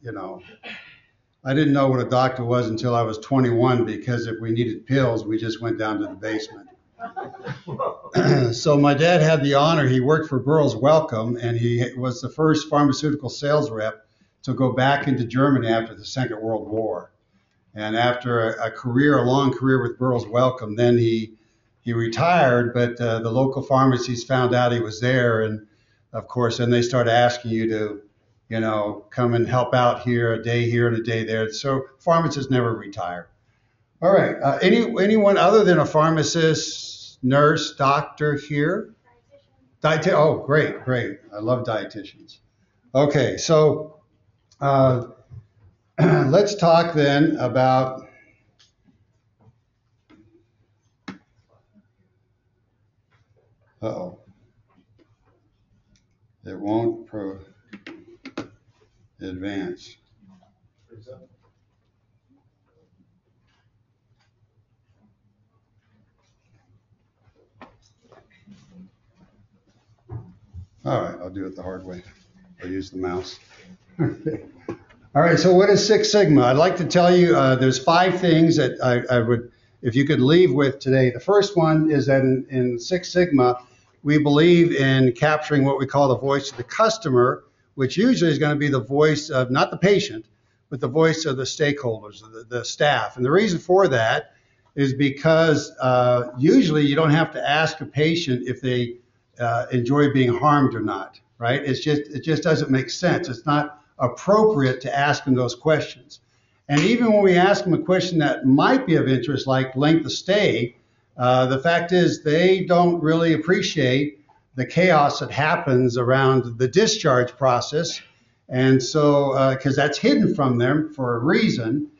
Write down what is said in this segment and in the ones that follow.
you know, I didn't know what a doctor was until I was 21 because if we needed pills, we just went down to the basement. So my dad had the honor. He worked for Burroughs Wellcome, and he was the first pharmaceutical sales rep to go back into Germany after the Second World War. And after a long career with Burroughs Wellcome, then he retired, but the local pharmacies found out he was there, and of course, then they started asking you to, you know, come and help out here and a day there. So pharmacists never retire. All right. Anyone other than a pharmacist, nurse, doctor here? Dietitian. Oh, great. I love dietitians. Okay, so let's talk then about it won't advance. All right, I'll do it the hard way. I'll use the mouse. All right, so what is Six Sigma? I'd like to tell you there's 5 things that I would, if you could leave with today. The first one is that in Six Sigma, we believe in capturing what we call the voice of the customer, which usually is going to be the voice of not the patient, but the voice of the stakeholders, the staff. And the reason for that is because usually you don't have to ask a patient if they enjoy being harmed or not, right? It just doesn't make sense. It's not appropriate to ask them those questions. And even when we ask them a question that might be of interest, like length of stay, the fact is they don't really appreciate the chaos that happens around the discharge process. And so, because that's hidden from them for a reason.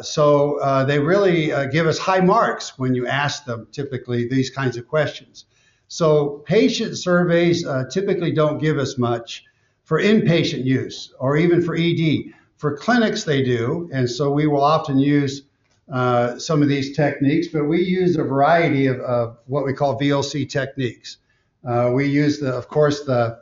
So they really give us high marks when you ask them typically these kinds of questions. So patient surveys typically don't give us much for inpatient use or even for ED. For clinics, they do, and so we will often use some of these techniques, but we use a variety of what we call VOC techniques. We use, of course, the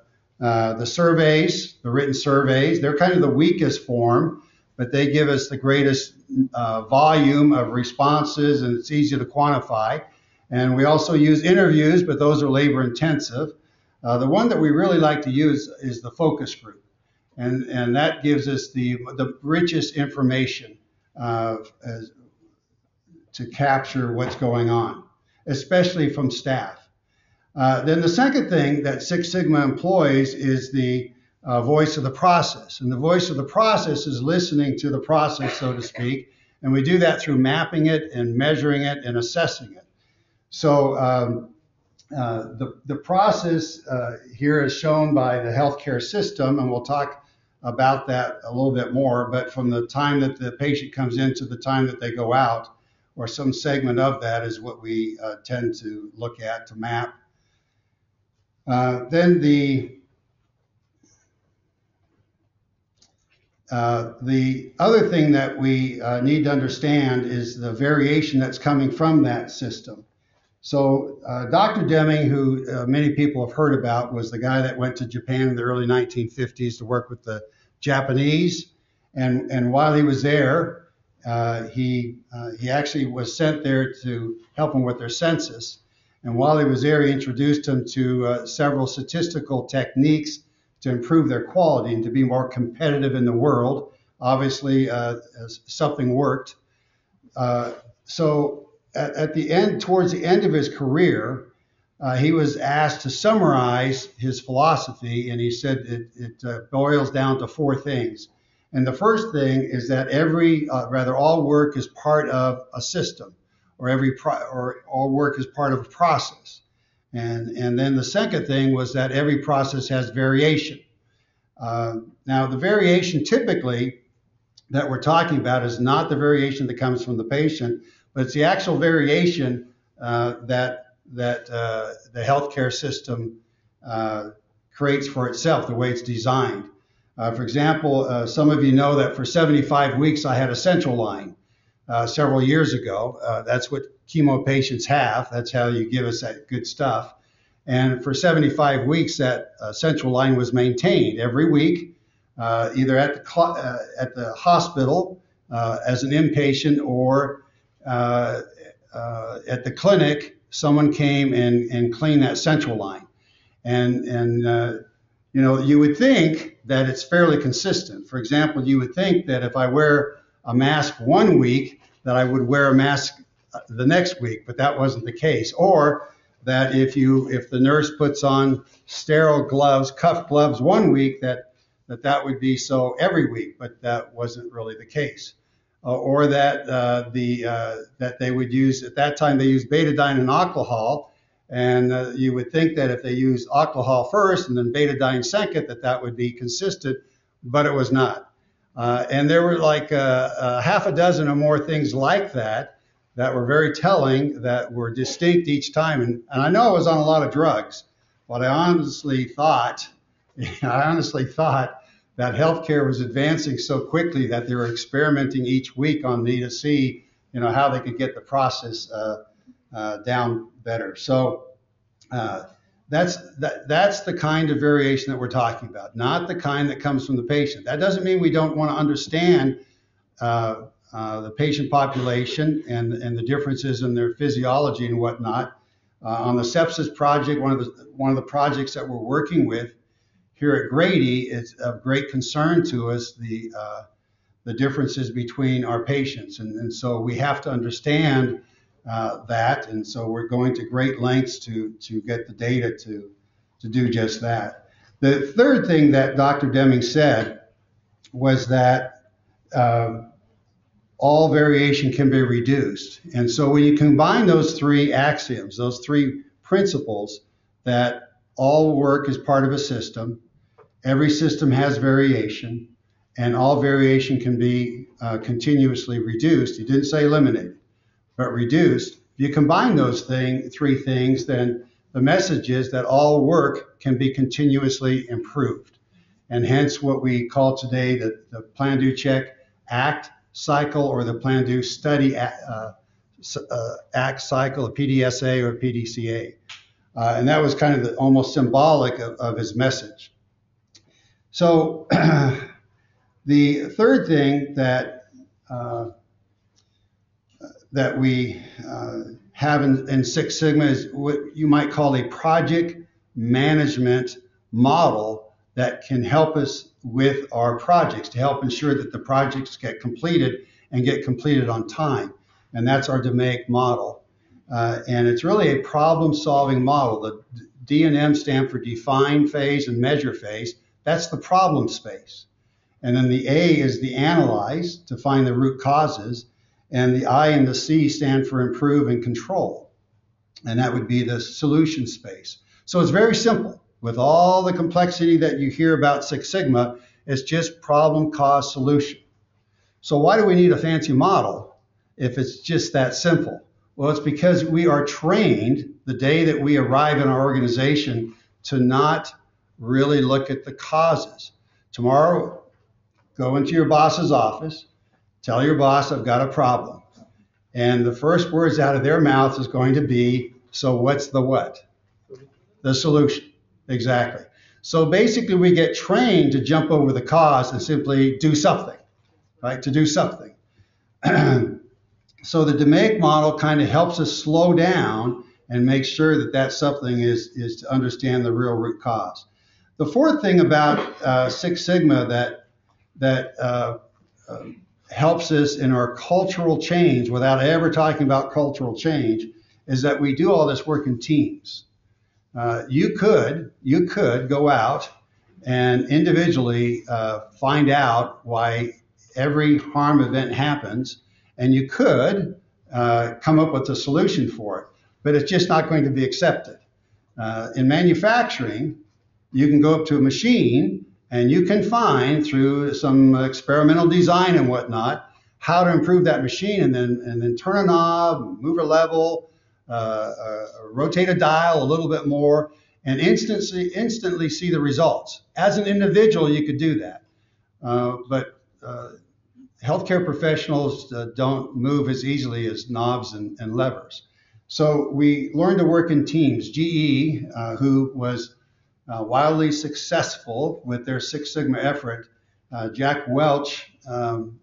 surveys, the written surveys. They're kind of the weakest form, but they give us the greatest volume of responses, and it's easy to quantify. And we also use interviews, but those are labor intensive. The one that we really like to use is the focus group. And that gives us the richest information to capture what's going on, especially from staff. Then the second thing that Six Sigma employs is the voice of the process. And the voice of the process is listening to the process, so to speak. And we do that through mapping it and measuring it and assessing it. So the process here is shown by the healthcare system, and we'll talk about that a little bit more, but from the time that the patient comes in to the time that they go out, or some segment of that is what we tend to look at to map. Then the other thing that we need to understand is the variation that's coming from that system. So Dr. Deming, who many people have heard about, was the guy that went to Japan in the early 1950s to work with the Japanese. And while he was there, he actually was sent there to help them with their census. And while he was there, he introduced them to several statistical techniques to improve their quality and to be more competitive in the world. Obviously, something worked. So at the end, towards the end of his career, he was asked to summarize his philosophy, and he said it boils down to 4 things. And the first thing is that all work is part of a system, or all work is part of a process. And then the second thing was that every process has variation. Now, the variation typically that we're talking about is not the variation that comes from the patient, but it's the actual variation that the healthcare system creates for itself, the way it's designed. For example, some of you know that for 75 weeks I had a central line several years ago. That's what chemo patients have. That's how you give us that good stuff. And for 75 weeks, that central line was maintained every week. either at the hospital as an inpatient or at the clinic, someone came and cleaned that central line. And you would think that it's fairly consistent. For example, you would think that if I wear a mask one week, that I would wear a mask the next week, but that wasn't the case. Or that if the nurse puts on sterile gloves, cuff gloves one week, that would be so every week, but that wasn't really the case. Or that that they would use, at that time they used betadine and alcohol, and you would think that if they used alcohol first and then betadine second, that would be consistent, but it was not. And there were like half a dozen or more things like that were very telling, that were distinct each time. And I know I was on a lot of drugs, but I honestly thought that healthcare was advancing so quickly that they were experimenting each week on me to see, how they could get the process down better. So that's the kind of variation that we're talking about, not the kind that comes from the patient. That doesn't mean we don't want to understand the patient population and the differences in their physiology and whatnot. On the sepsis project, one of the projects that we're working with here at Grady, it's of great concern to us, the differences between our patients, and so we have to understand that, and so we're going to great lengths to get the data to do just that. The third thing that Dr. Deming said was that all variation can be reduced. And so when you combine those three axioms, those three principles, that all work is part of a system, every system has variation, and all variation can be continuously reduced. He didn't say eliminated, but reduced. If you combine those three things, then the message is that all work can be continuously improved. And hence what we call today the plan, do, check, act cycle, or the plan, do, study, act cycle, a PDSA or PDCA. And that was kind of almost symbolic of his message. So the third thing that we have in Six Sigma is what you might call a project management model that can help us with our projects, to help ensure that the projects get completed and get completed on time. And that's our DMAIC model. And it's really a problem-solving model. The D and M stand for define phase and measure phase. That's the problem space. And then the A is the analyze, to find the root causes. And the I and the C stand for improve and control. And that would be the solution space. So it's very simple. With all the complexity that you hear about Six Sigma, it's just problem, cause, solution. So why do we need a fancy model if it's just that simple? Well, it's because we are trained the day that we arrive in our organization to not really look at the causes. Tomorrow, go into your boss's office, tell your boss, I've got a problem. And the first words out of their mouth is going to be, so what's the what? The solution. Exactly. So basically we get trained to jump over the cause and simply do something, right? To do something. So the DMAIC model kind of helps us slow down and make sure that something is to understand the real root cause. The fourth thing about Six Sigma that helps us in our cultural change, without ever talking about cultural change, is that we do all this work in teams. You could go out and individually find out why every harm event happens, and you could come up with a solution for it, but it's just not going to be accepted. In manufacturing, you can go up to a machine and you can find, through some experimental design and whatnot, how to improve that machine, and then turn a knob, move a level, rotate a dial a little bit more, and instantly see the results. As an individual, you could do that. But healthcare professionals don't move as easily as knobs and levers. So we learned to work in teams. GE, who was wildly successful with their Six Sigma effort, Jack Welch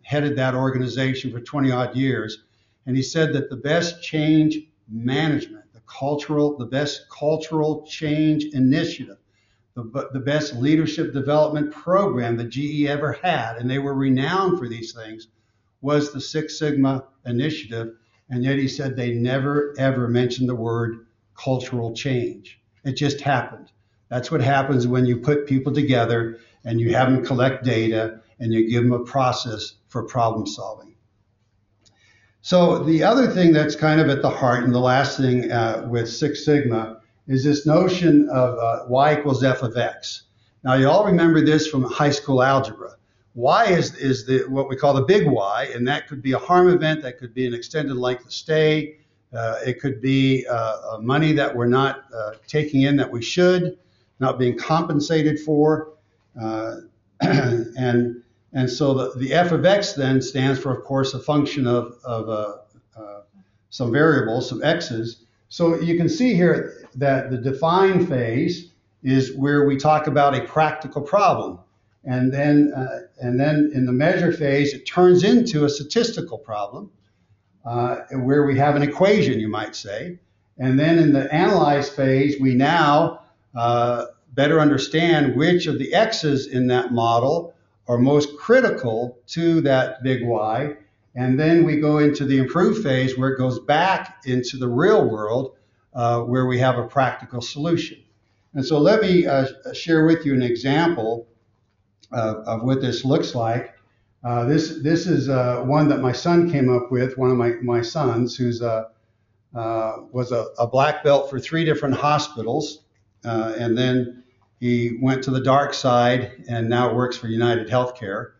headed that organization for 20 odd years. And he said that the best change management, the best cultural change initiative, the best leadership development program that GE ever had, and they were renowned for these things, was the Six Sigma initiative. And yet he said they never, ever mentioned the word cultural change. It just happened. That's what happens when you put people together and you have them collect data and you give them a process for problem solving. So the other thing that's kind of at the heart, and the last thing with Six Sigma, is this notion of y equals f of x. Now you all remember this from high school algebra. Y is what we call the big Y, and that could be a harm event, that could be an extended length of stay, it could be money that we're not taking in that we should, not being compensated for. And so the f of x then stands for, of course, a function of some variables, some x's. So you can see here that the define phase is where we talk about a practical problem. And then in the measure phase, it turns into a statistical problem where we have an equation, you might say. And then in the analyze phase, we now better understand which of the x's in that model are most critical to that big Y. And then we go into the improve phase where it goes back into the real world where we have a practical solution. And so let me share with you an example of what this looks like. This is one that my son came up with, one of my sons, who's was a black belt for 3 different hospitals, and then he went to the dark side and now works for United Healthcare.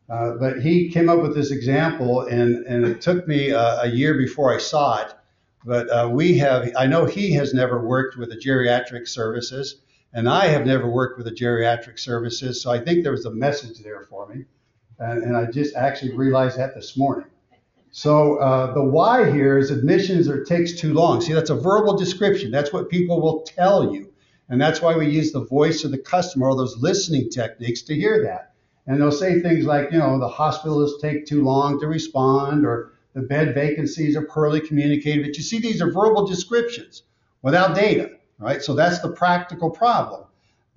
But he came up with this example, and it took me a year before I saw it. But I know he has never worked with the geriatric services, and I have never worked with the geriatric services. So I think there was a message there for me. And I just actually realized that this morning. So the why here is admissions or takes too long. See, that's a verbal description. That's what people will tell you. And that's why we use the voice of the customer or those listening techniques to hear that. And they'll say things like, the hospitalists take too long to respond, or the bed vacancies are poorly communicated. But you see, these are verbal descriptions without data, right? So that's the practical problem.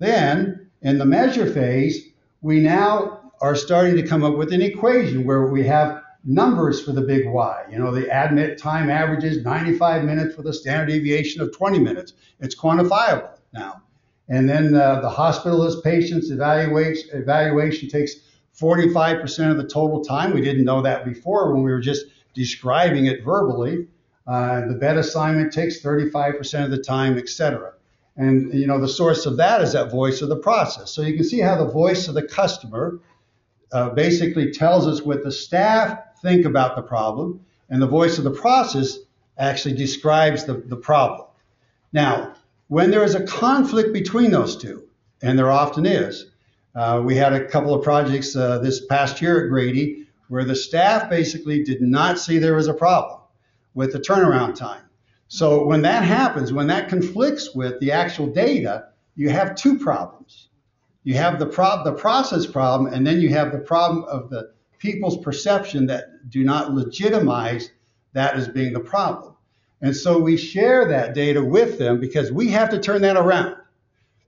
Then in the measure phase, we now are starting to come up with an equation where we have numbers for the big Y. The admit time averages 95 minutes with a standard deviation of 20 minutes. It's quantifiable now. And then the hospitalist patient's evaluation takes 45% of the total time. We didn't know that before when we were just describing it verbally. The bed assignment takes 35% of the time, et cetera. And the source of that is that voice of the process. So you can see how the voice of the customer basically tells us what the staff think about the problem, and the voice of the process actually describes the problem. Now, when there is a conflict between those two, and there often is, we had a couple of projects this past year at Grady where the staff basically did not see there was a problem with the turnaround time. So when that happens, when that conflicts with the actual data, you have 2 problems. You have the process problem, and then you have the problem of the people's perception that do not legitimize that as being the problem. And so we share that data with them because we have to turn that around.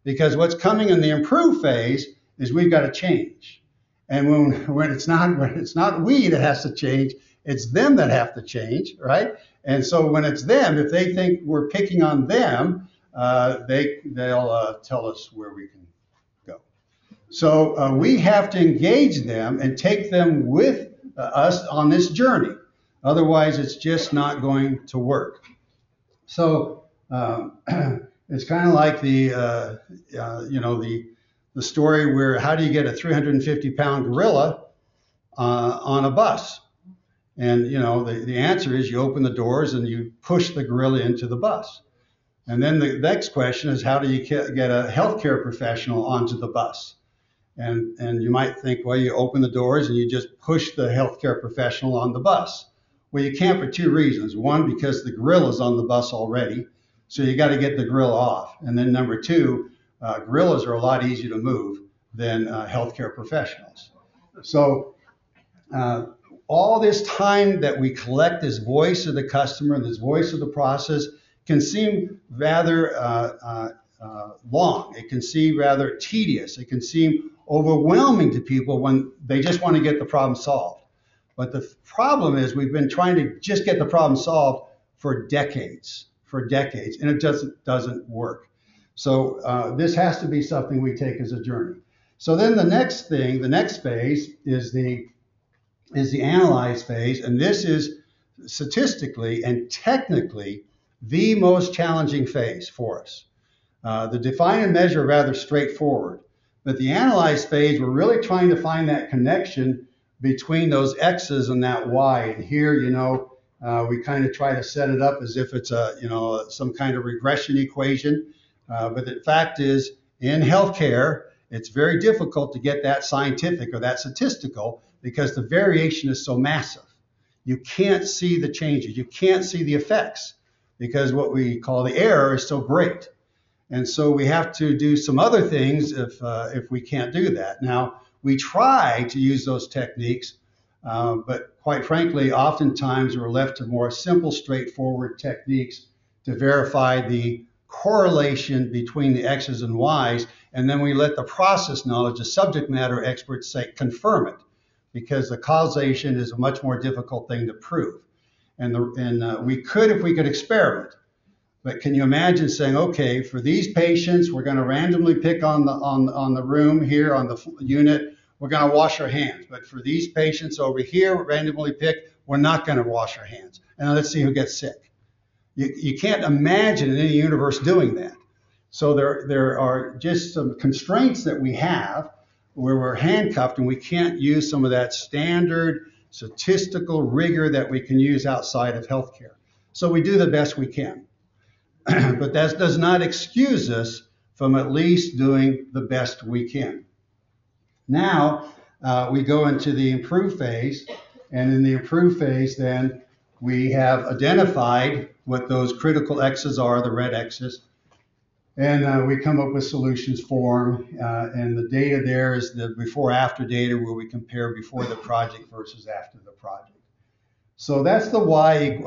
Because what's coming in the improve phase is we've got to change. And when it's not we that has to change, it's them that have to change, right? And so when it's them, if they think we're picking on them, they'll tell us where we can go. So we have to engage them and take them with us on this journey. Otherwise, it's just not going to work. So it's kind of like the story where how do you get a 350-pound gorilla on a bus? And the answer is you open the doors and you push the gorilla into the bus. And then the next question is how do you get a healthcare professional onto the bus? And you might think, well, you open the doors and you just push the healthcare professional on the bus. Well, you can't for 2 reasons. One, because the gorilla's on the bus already, so you got to get the gorilla off. And then number 2, gorillas are a lot easier to move than healthcare professionals. So all this time that we collect this voice of the customer, this voice of the process, can seem rather long. It can seem rather tedious. It can seem overwhelming to people when they just want to get the problem solved. But the problem is we've been trying to just get the problem solved for decades, and it doesn't work. So this has to be something we take as a journey. So then the next phase is the analyze phase, and this is statistically and technically the most challenging phase for us. The define and measure are rather straightforward, but the analyze phase, we're really trying to find that connection between those X's and that Y. And here, we kind of try to set it up as if it's some kind of regression equation. But the fact is, in healthcare, it's very difficult to get that scientific or that statistical because the variation is so massive. You can't see the changes. You can't see the effects because what we call the error is so great. And so we have to do some other things if we can't do that. Now, we try to use those techniques, but quite frankly, oftentimes we're left to more simple, straightforward techniques to verify the correlation between the X's and Y's, and then we let the process knowledge, the subject matter experts say, confirm it, because the causation is a much more difficult thing to prove. And we could if we could experiment. But can you imagine saying, okay, for these patients, we're going to randomly pick on the room here, on the unit, we're going to wash our hands. But for these patients over here, randomly pick, we're not going to wash our hands. And let's see who gets sick. You can't imagine in any universe doing that. So there are just some constraints that we have where we're handcuffed and we can't use some of that standard statistical rigor that we can use outside of healthcare. So we do the best we can. But that does not excuse us from at least doing the best we can. Now we go into the improve phase, and in the improve phase, then we have identified what those critical X's are, the red X's, and we come up with solutions for them. And the data there is the before-after data where we compare before the project versus after the project. So that's the Y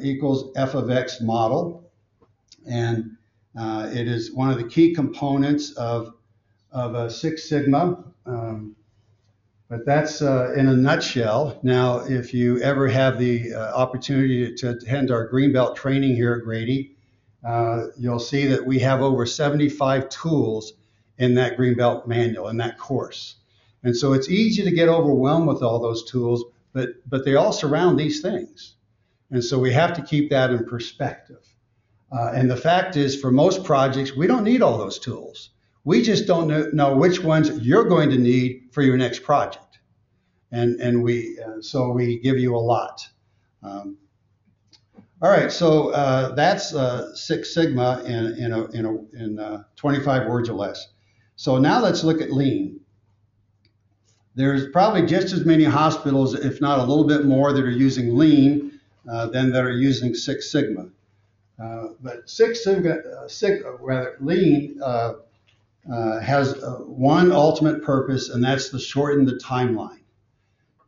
equals F of X model. And it is one of the key components of Six Sigma. But that's in a nutshell. Now, if you ever have the opportunity to attend our Greenbelt training here at Grady, you'll see that we have over 75 tools in that Greenbelt manual, in that course. And so it's easy to get overwhelmed with all those tools, but they all surround these things. And so we have to keep that in perspective. And the fact is, for most projects, we don't need all those tools. We just don't know which ones you're going to need for your next project. And so we give you a lot. All right, so that's Six Sigma in 25 words or less. So now let's look at Lean. There's probably just as many hospitals, if not a little bit more, that are using Lean than that are using Six Sigma. But Lean has one ultimate purpose, and that's to shorten the timeline.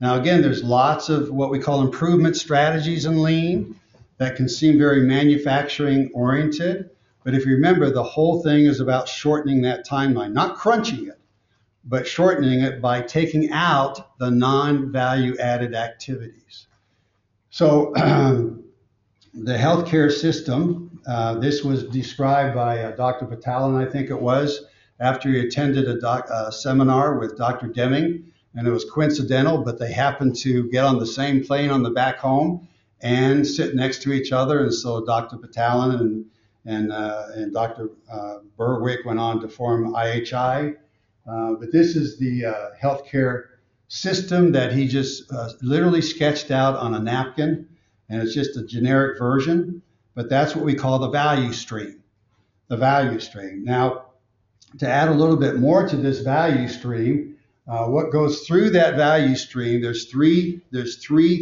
Now, again, there's lots of what we call improvement strategies in Lean that can seem very manufacturing oriented. But if you remember, the whole thing is about shortening that timeline, not crunching it, but shortening it by taking out the non-value added activities. So the healthcare system, this was described by Dr. Vitalan, I think it was, after he attended a seminar with Dr. Deming, and it was coincidental, but they happened to get on the same plane on the back home and sit next to each other. And so Dr. Vitalan and Dr. Berwick went on to form IHI. But this is the healthcare system that he just literally sketched out on a napkin. And it's just a generic version, but that's what we call the value stream, Now, to add a little bit more to this value stream, what goes through that value stream, there's three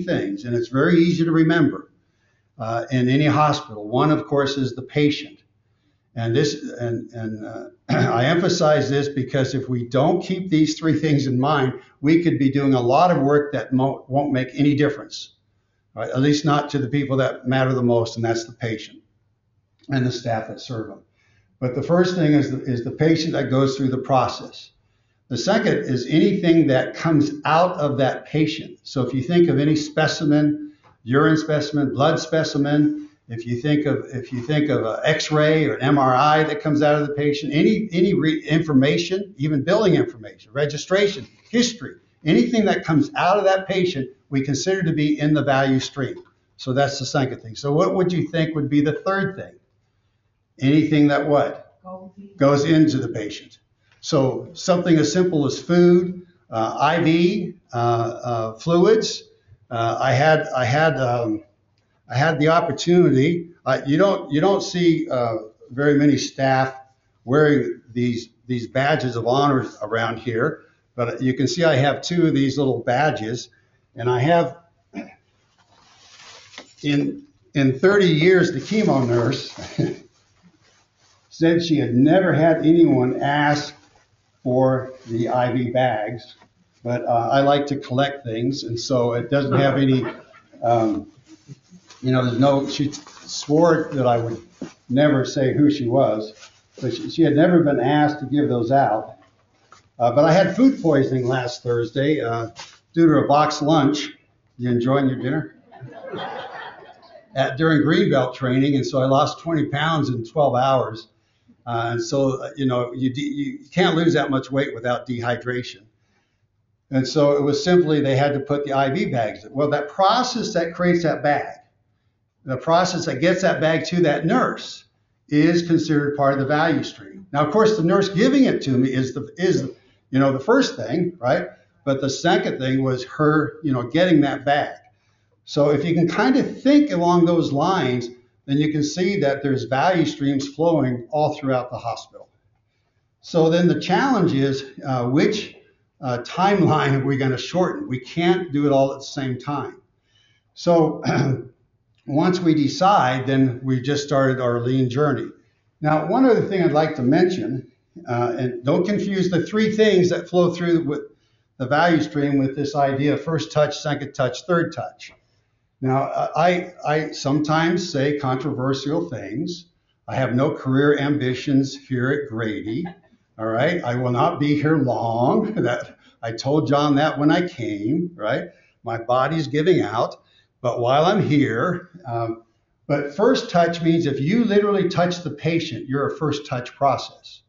things, and it's very easy to remember in any hospital. One, of course, is the patient. And I emphasize this because if we don't keep these three things in mind, we could be doing a lot of work that won't make any difference, right? At least not to the people that matter the most, and that's the patient and the staff that serve them. But the first thing is the patient that goes through the process. The second is anything that comes out of that patient. So if you think of any specimen, urine specimen, blood specimen, if you think of an X-ray or an MRI that comes out of the patient, any information, even billing information, registration, history, anything that comes out of that patient, we consider to be in the value stream. So that's the second thing. So what would you think would be the third thing? Anything that what? Goes into the patient. So something as simple as food, IV fluids. I had the opportunity. You don't see very many staff wearing these badges of honor around here, but you can see I have two of these little badges, and I have in 30 years the chemo nurse said she had never had anyone ask for the IV bags, but I like to collect things, and so it doesn't have any. She swore that I would never say who she was, but she had never been asked to give those out. But I had food poisoning last Thursday due to a box lunch. You enjoying your dinner? During Greenbelt training, and so I lost 20 pounds in 12 hours. And so, you can't lose that much weight without dehydration. And so it was simply they had to put the IV bags in. Well, that process that creates that bag, the process that gets that bag to that nurse is considered part of the value stream. Now, of course, the nurse giving it to me is the first thing, right? But the second thing was her, getting that bag. So if you can kind of think along those lines, then you can see that there's value streams flowing all throughout the hospital. So then the challenge is which timeline are we going to shorten? We can't do it all at the same time. So once we decide, then we just started our lean journey. Now, one other thing I'd like to mention, and don't confuse the three things that flow through with the value stream with this idea of first touch, second touch, third touch. Now, I sometimes say controversial things. I have no career ambitions here at Grady. All right, I will not be here long. That I told John that when I came. Right, my body's giving out, but while I'm here, but first touch means if you literally touch the patient, you're a first touch process.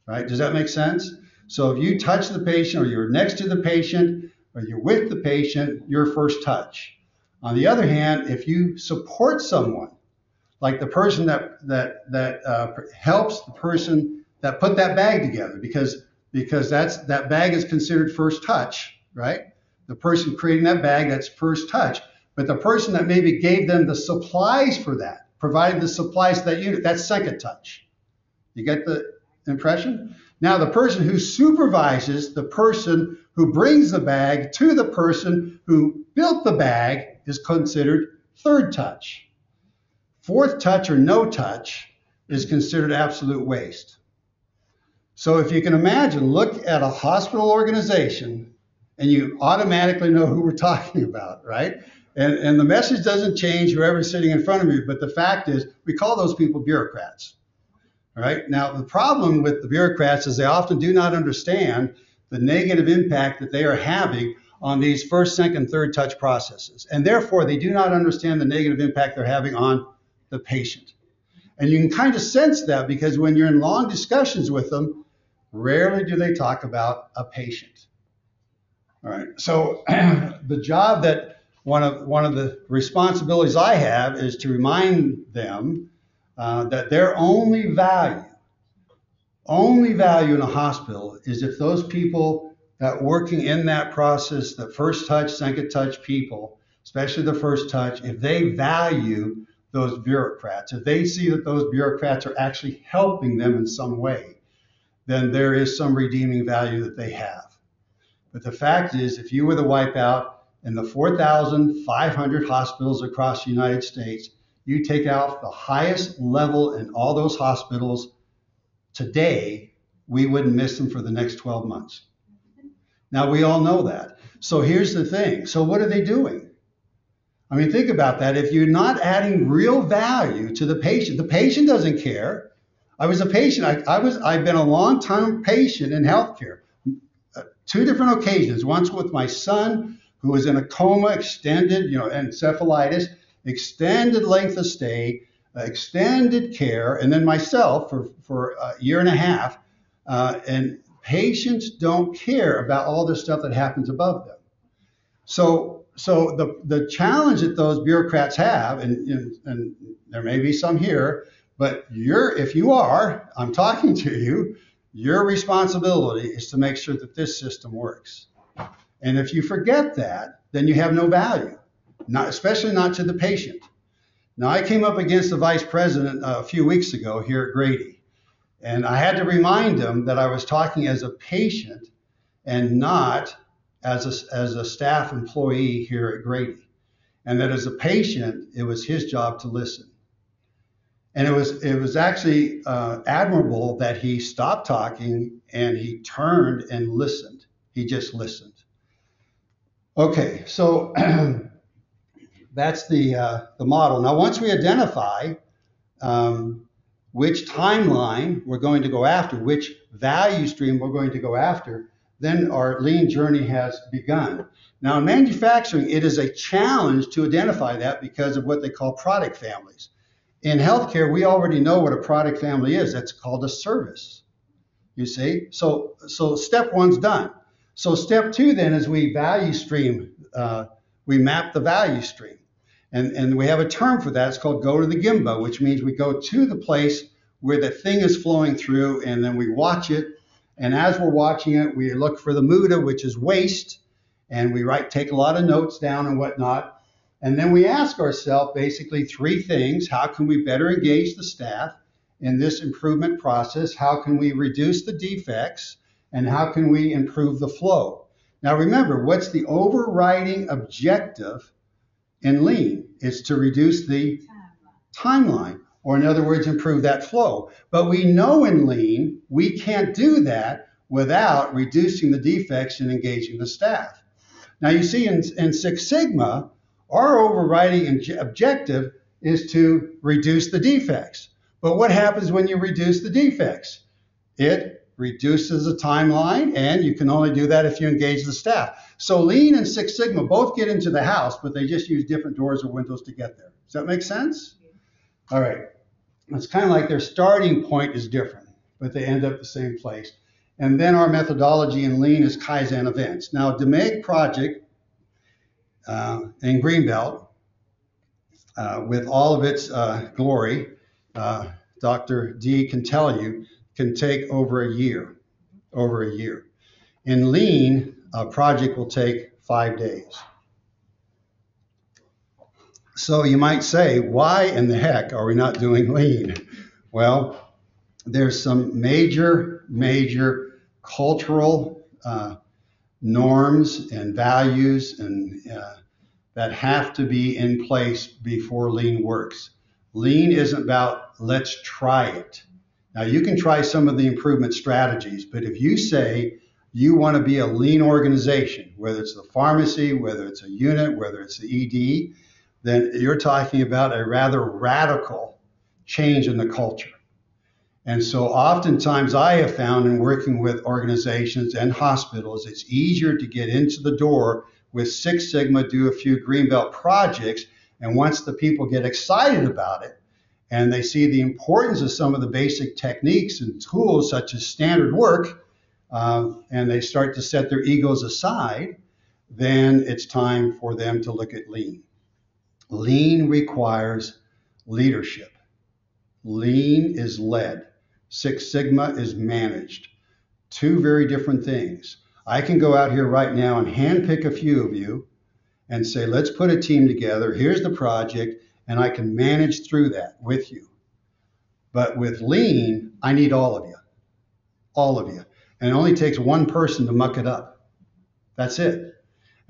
Right? Does that make sense? So if you touch the patient, or you're next to the patient, or you're with the patient, you're first touch. On the other hand, if you support someone, like the person that helps the person that put that bag together, because that bag is considered first touch, right? The person creating that bag, that's first touch. But the person that maybe gave them the supplies for that, provided the supplies to that unit, that's second touch. You get the impression? Now, the person who supervises the person who brings the bag to the person who built the bag is considered third touch. Fourth touch or no touch is considered absolute waste. So if you can imagine, look at a hospital organization and you automatically know who we're talking about, right? And the message doesn't change whoever's sitting in front of you, but the fact is we call those people bureaucrats. All right. Now, the problem with the bureaucrats is they often do not understand the negative impact that they are having on these first, second, third touch processes. And therefore, they do not understand the negative impact they're having on the patient. And you can kind of sense that because when you're in long discussions with them, rarely do they talk about a patient. All right. So the job that one of the responsibilities I have is to remind them that their only value in a hospital is if those people that working in that process, the first touch, second touch people, especially the first touch, if they value those bureaucrats, if they see that those bureaucrats are actually helping them in some way, then there is some redeeming value that they have. But the fact is, if you were to wipe out in the 4,500 hospitals across the United States, you take out the highest level in all those hospitals today, we wouldn't miss them for the next 12 months. Now, we all know that. So here's the thing. So what are they doing? I mean, think about that. If you're not adding real value to the patient doesn't care. I was a patient. I've been a long-time patient in healthcare. Two different occasions. Once with my son, who was in a coma, extended, encephalitis, extended length of stay, extended care, and then myself for a year and a half. And patients don't care about all the stuff that happens above them. So the challenge that those bureaucrats have, and there may be some here, but if you are, I'm talking to you, your responsibility is to make sure that this system works. And if you forget that, then you have no value, especially not to the patient. Now, I came up against the vice president a few weeks ago here at Grady, and I had to remind him that I was talking as a patient and not as a staff employee here at Grady, and that as a patient, it was his job to listen. And it was actually admirable that he stopped talking and he turned and listened. He just listened. Okay, so that's the model. Now, once we identify which timeline we're going to go after, which value stream we're going to go after, then our lean journey has begun. Now, in manufacturing, it is a challenge to identify that because of what they call product families. In healthcare, we already know what a product family is. That's called a service, you see? So step one's done. So step two then is we value stream. We map the value stream. And we have a term for that. It's called go to the Gimba, which means we go to the place where the thing is flowing through, and then we watch it. And as we're watching it, we look for the muda, which is waste, and we take a lot of notes down and whatnot. And then we ask ourselves basically three things. How can we better engage the staff in this improvement process? How can we reduce the defects? And how can we improve the flow? Now remember, what's the overriding objective in lean? It's to reduce the timeline, or in other words, improve that flow. But we know in lean, we can't do that without reducing the defects and engaging the staff. Now you see in Six Sigma, our overriding objective is to reduce the defects. But what happens when you reduce the defects? It reduces the timeline, and you can only do that if you engage the staff. So Lean and Six Sigma both get into the house, but they just use different doors or windows to get there. Does that make sense? All right. It's kind of like their starting point is different, but they end up the same place. And then our methodology in Lean is Kaizen events. Now, DMAIC project in Greenbelt, with all of its glory, Dr. D can tell you, can take over a year. In Lean, a project will take 5 days. So you might say, why in the heck are we not doing Lean? Well, there's some major cultural norms and values and that have to be in place before Lean works. Lean isn't about let's try it. Now you can try some of the improvement strategies, but if you say you want to be a Lean organization, whether it's the pharmacy, whether it's a unit, whether it's the ED, then you're talking about a rather radical change in the culture. And so oftentimes I have found in working with organizations and hospitals, it's easier to get into the door with Six Sigma, do a few Greenbelt projects, and once the people get excited about it and they see the importance of some of the basic techniques and tools such as standard work, and they start to set their egos aside, then it's time for them to look at Lean. Lean requires leadership. Lean is led. Six Sigma is managed. Two very different things. I can go out here right now and handpick a few of you and say, let's put a team together. Here's the project, and I can manage through that with you. But with Lean, I need all of you. All of you. And it only takes one person to muck it up. That's it.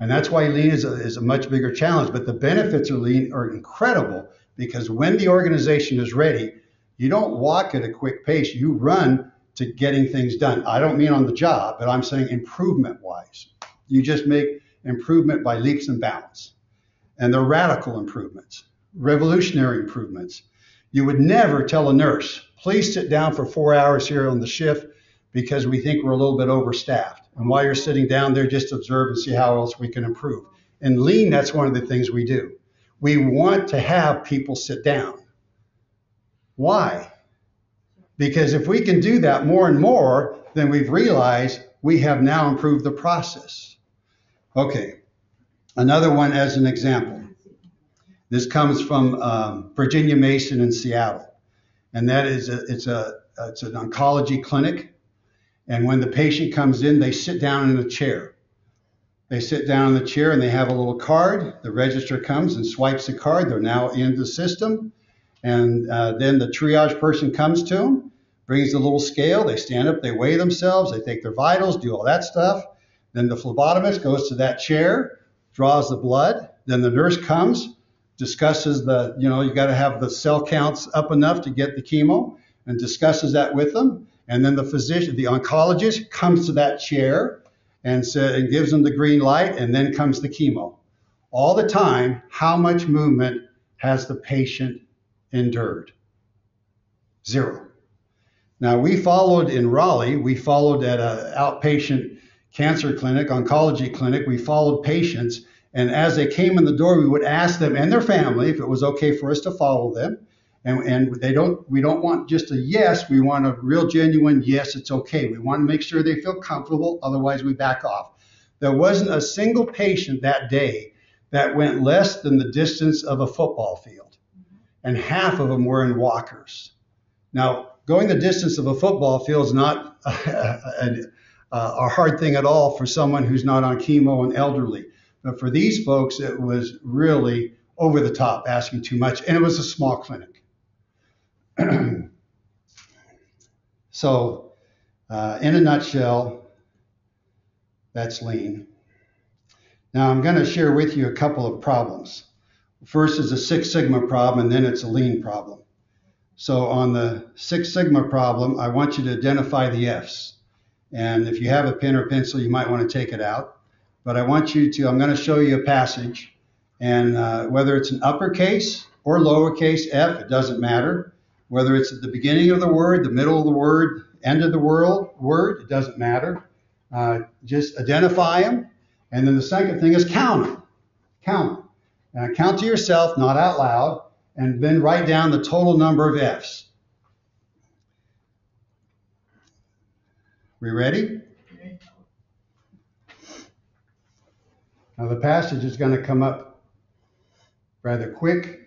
And that's why Lean is a much bigger challenge. But the benefits of Lean are incredible because when the organization is ready, you don't walk at a quick pace, you run to getting things done. I don't mean on the job, but I'm saying improvement wise. You just make improvement by leaps and bounds. And they're radical improvements, revolutionary improvements. You would never tell a nurse, please sit down for 4 hours here on the shift because we think we're a little bit overstaffed. And while you're sitting down there, just observe and see how else we can improve. In lean, that's one of the things we do. We want to have people sit down. Why? Because if we can do that more and more, then we've realized we have now improved the process. Okay, another one as an example. This comes from Virginia Mason in Seattle, and that is it's an oncology clinic. And when the patient comes in, they sit down in a chair. They sit down in the chair and they have a little card. The register comes and swipes the card. They're now in the system. And then the triage person comes to them, brings the little scale. They stand up, they weigh themselves, they take their vitals, do all that stuff. Then the phlebotomist goes to that chair, draws the blood. Then the nurse comes, discusses you got to have the cell counts up enough to get the chemo, and discusses that with them. And then the physician, the oncologist, comes to that chair and gives them the green light, and then comes the chemo. All the time, how much movement has the patient endured? Zero. Now, we followed in Raleigh, we followed at an outpatient cancer clinic, oncology clinic, we followed patients, and as they came in the door, we would ask them and their family if it was okay for us to follow them. And we don't want just a yes, we want a real genuine yes, it's okay. We want to make sure they feel comfortable, otherwise we back off. There wasn't a single patient that day that went less than the distance of a football field, and half of them were in walkers. Now, going the distance of a football field is not a hard thing at all for someone who's not on chemo and elderly. But for these folks, it was really over the top, asking too much, and it was a small clinic. So, in a nutshell, that's lean. Now, I'm going to share with you a couple of problems. First is a Six Sigma problem, and then it's a lean problem. So on the Six Sigma problem, I want you to identify the F's. And if you have a pen or pencil, you might want to take it out. But I'm going to show you a passage, and whether it's an uppercase or lowercase f, it doesn't matter. Whether it's at the beginning of the word, the middle of the word, end of the word, it doesn't matter. Just identify them. And then the second thing is count them. Count them. And count to yourself, not out loud, and then write down the total number of F's. We ready? Now the passage is going to come up rather quick.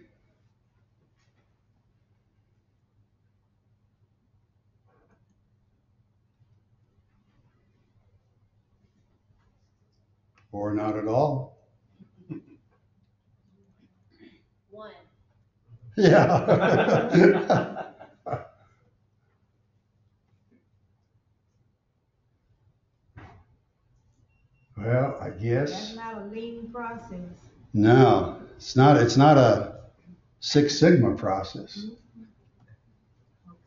Or not at all. One. Yeah. Well, I guess. That's not a lean process. No, it's not a Six Sigma process.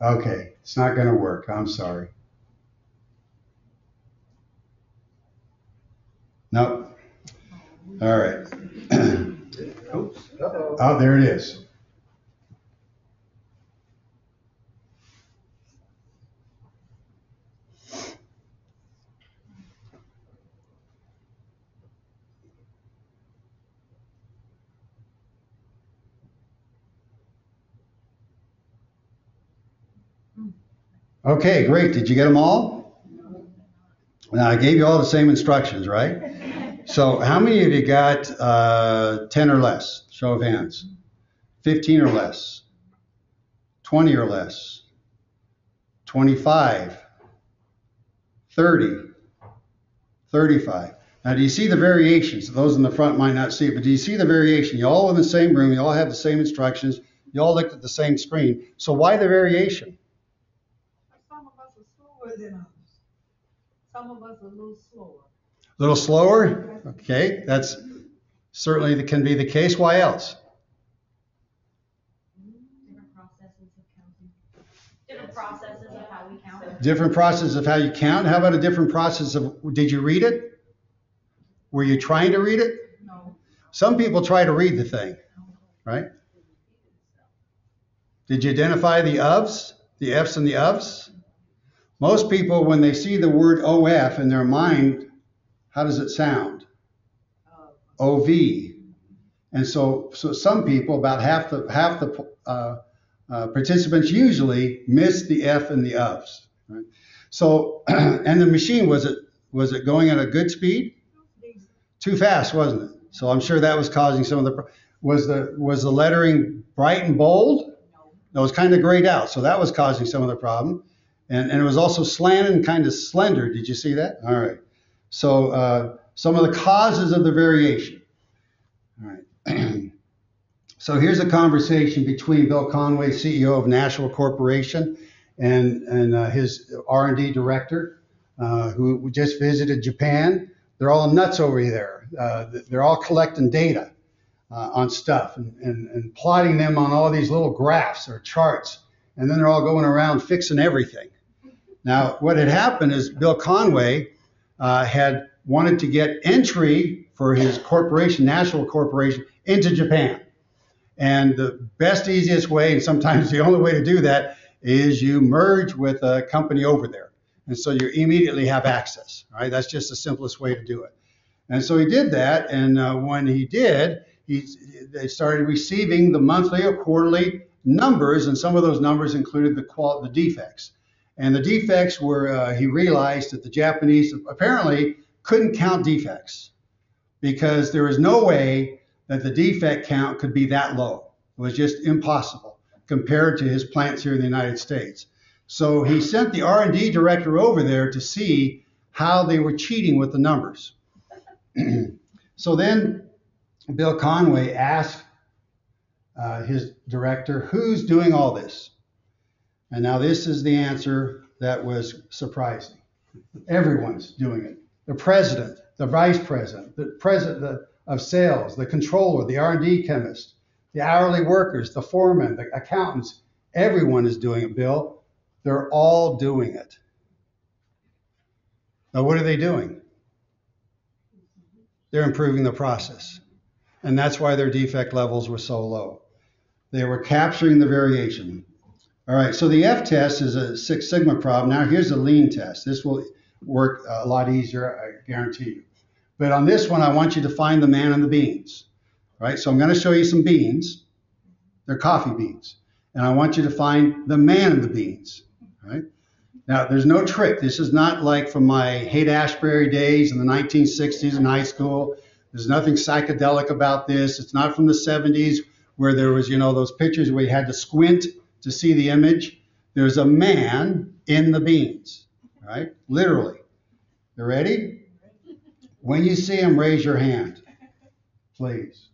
Okay, it's not going to work. I'm sorry. Nope. All right. Oops. Uh-oh. Oh, there it is. Okay, great. Did you get them all? Now, I gave you all the same instructions, right? So how many of you got 10 or less? Show of hands. 15 or less? 20 or less? 25? 30? 35? Now, do you see the variations? Those in the front might not see it, but do you see the variation? You all in the same room. You all have the same instructions. You all looked at the same screen. So why the variation? Some of us are slower than others. Some of us are a little slower. A little slower? Okay, that's certainly can be the case. Why else? Different process of how you count. How about a different process of, did you read it? Were you trying to read it? No. Some people try to read the thing, right? Did you identify the ofs, the F's and the ofs? Most people, when they see the word OF in their mind, how does it sound? OV. And so some people, about half the participants usually miss the F and the ofs. Right? So, and the machine, was it going at a good speed? Too fast, wasn't it? So I'm sure that was causing some of the, was the lettering bright and bold? No, it was kind of grayed out. So that was causing some of the problem. And it was also slanted and kind of slender. Did you see that? All right. So some of the causes of the variation. All right. So here's a conversation between Bill Conway, CEO of Nashua Corporation, and his R&D director, who just visited Japan. They're all nuts over there. They're all collecting data on stuff and plotting them on all these little graphs or charts. And then they're all going around fixing everything. Now, what had happened is Bill Conway had wanted to get entry for his corporation, Nashua Corporation, into Japan. And the best, easiest way, and sometimes the only way to do that, is you merge with a company over there. And so you immediately have access, right? That's just the simplest way to do it. And so he did that, and when he did, they started receiving the monthly or quarterly numbers, and some of those numbers included the defects. And the defects were, he realized that the Japanese apparently couldn't count defects because there was no way that the defect count could be that low. It was just impossible compared to his plants here in the United States. So he sent the R&D director over there to see how they were cheating with the numbers. So then Bill Conway asked his director, who's doing all this? And now this is the answer that was surprising. Everyone's doing it. The president, the vice president, the president of sales, the controller, the R&D chemist, the hourly workers, the foreman, the accountants, everyone is doing it, Bill. They're all doing it. Now, what are they doing? They're improving the process. And that's why their defect levels were so low. They were capturing the variation. All right, so the F test is a Six Sigma problem. Now here's a lean test. This will work a lot easier, I guarantee you. But on this one, I want you to find the man and the beans. All right, so I'm going to show you some beans. They're coffee beans. And I want you to find the man and the beans. All right? Now, there's no trick. This is not like from my Haight-Ashbury days in the 1960s in high school. There's nothing psychedelic about this. It's not from the 70s where there was, those pictures where you had to squint to see the image. There's a man in the beans, right? Literally. You ready? When you see him, raise your hand, please.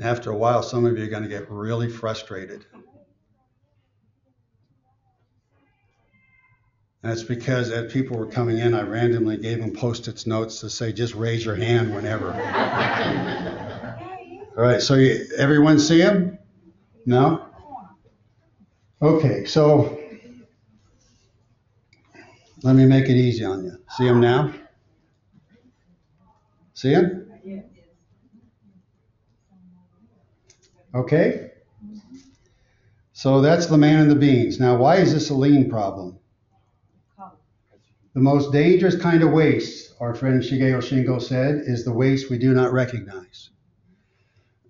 After a while, some of you are going to get really frustrated. That's because as people were coming in, I randomly gave them Post-its notes to say, just raise your hand whenever. All right, so everyone see him? No? Okay, so let me make it easy on you. See him now? See him? Okay? So that's the man and the beans. Now, why is this a lean problem? The most dangerous kind of waste, our friend Shigeo Shingo said, is the waste we do not recognize.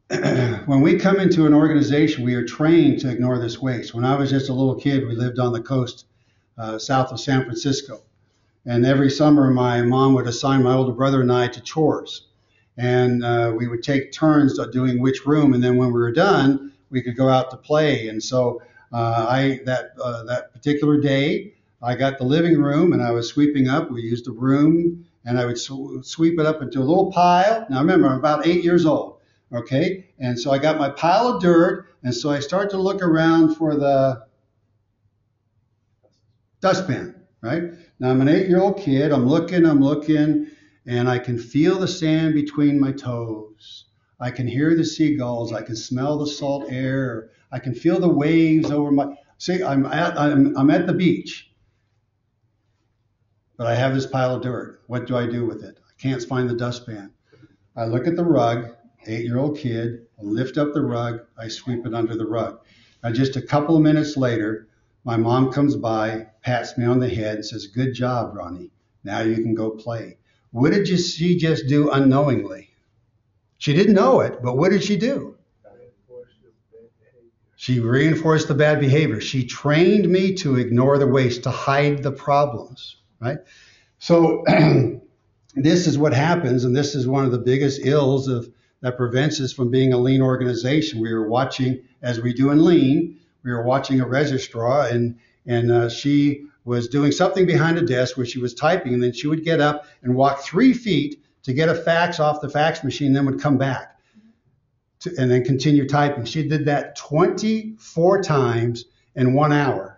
When we come into an organization, we are trained to ignore this waste. When I was just a little kid, we lived on the coast south of San Francisco. And every summer, my mom would assign my older brother and I to chores. And we would take turns doing which room. And then when we were done, we could go out to play. And so that particular day, I got the living room and I was sweeping up. We used a broom and I would sweep it up into a little pile. Now remember, I'm about 8 years old, okay? And so I got my pile of dirt, and so I start to look around for the Dustpan, right? Now I'm an 8-year-old kid. I'm looking, and I can feel the sand between my toes. I can hear the seagulls. I can smell the salt air. I can feel the waves over my. See, I'm at the beach, but I have this pile of dirt. What do I do with it? I can't find the dustpan. I look at the rug, 8-year-old kid. I lift up the rug. I sweep it under the rug. Now, just a couple of minutes later, my mom comes by, pats me on the head, and says, "Good job, Ronnie. Now you can go play." What did she just do unknowingly? She didn't know it, but what did she do? She reinforced the bad behavior. She trained me to ignore the waste, to hide the problems, right? So this is what happens, and this is one of the biggest ills that prevents us from being a lean organization. We were watching, as we do in lean, we were watching a registrar, and she was doing something behind a desk where she was typing, and then she would get up and walk 3 feet to get a fax off the fax machine, then would come back and then continue typing. She did that 24 times in 1 hour.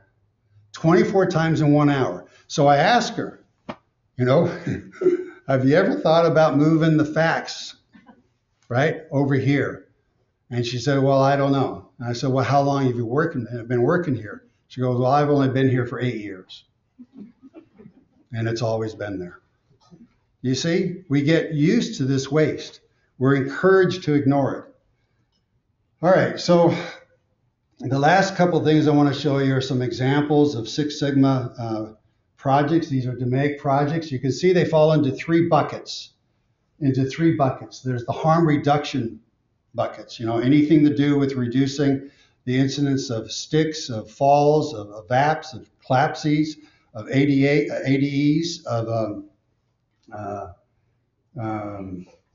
24 times in 1 hour. So I asked her, have you ever thought about moving the fax, right, over here? And she said, well, I don't know. And I said, well, how long have you been working here? She goes, well, I've only been here for 8 years. And it's always been there. You see, we get used to this waste. We're encouraged to ignore it. All right, so the last couple of things I want to show you are some examples of Six Sigma projects. These are DMAIC projects. You can see they fall into 3 buckets. There's the harm reduction buckets, anything to do with reducing the incidence of sticks, of falls, of VAPs, of CLAPSes, of ADEs, of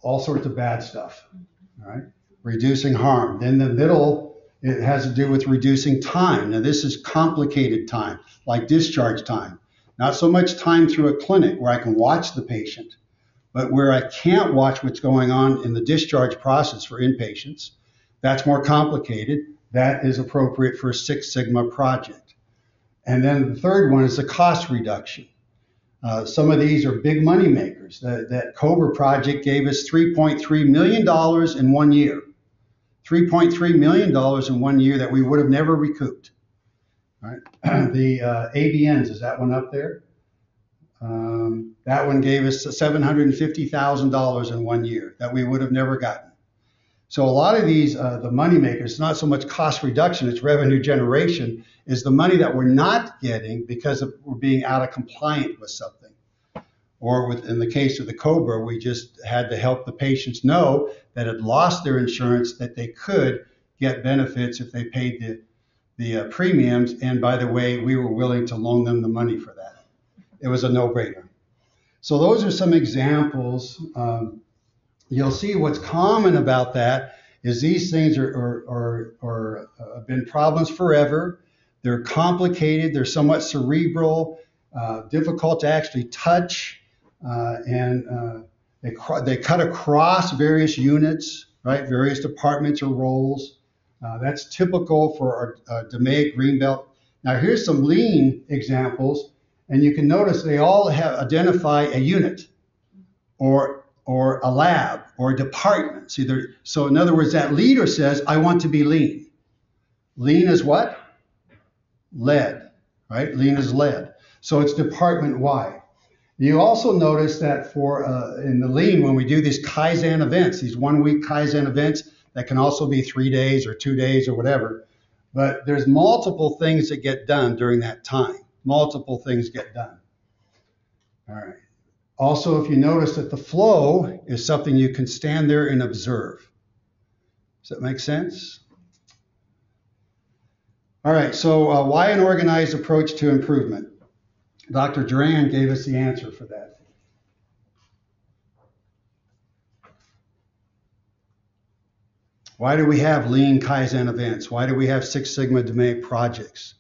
all sorts of bad stuff, all right? Reducing harm. Then the middle, it has to do with reducing time. Now this is complicated time, like discharge time. Not so much time through a clinic where I can watch the patient, but where I can't watch what's going on in the discharge process for inpatients. That's more complicated. That is appropriate for a Six Sigma project. And then the third one is the cost reduction. Some of these are big money makers. That COBRA project gave us $3.3 million in 1 year. $3.3 million in 1 year that we would have never recouped. All right. The ABNs, is that one up there? That one gave us $750,000 in 1 year that we would have never gotten. So a lot of these, the money makers, not so much cost reduction, it's revenue generation, is the money that we're not getting because we're being out of compliant with something. Or in the case of the COBRA, we just had to help the patients know that had lost their insurance, that they could get benefits if they paid the premiums. And by the way, we were willing to loan them the money for that. It was a no-brainer. So those are some examples. You'll see what's common about that is these things have been problems forever. They're complicated. They're somewhat cerebral, difficult to actually touch, and they cut across various units, right? Various departments or roles. That's typical for our DMAIC Greenbelt. Now here's some lean examples, and you can notice they all identify a unit or a lab or a department. So in other words, that leader says, I want to be lean. Lean is what? Lead, right? Lean is lead. So it's department-wide. You also notice that in the lean, when we do these Kaizen events, these 1-week Kaizen events, that can also be 3 days or 2 days or whatever, but there's multiple things that get done during that time. Multiple things get done. All right. Also, if you notice that the flow is something you can stand there and observe. Does that make sense? All right, so why an organized approach to improvement? Dr. Duran gave us the answer for that. Why do we have lean Kaizen events? Why do we have Six Sigma DMAIC projects?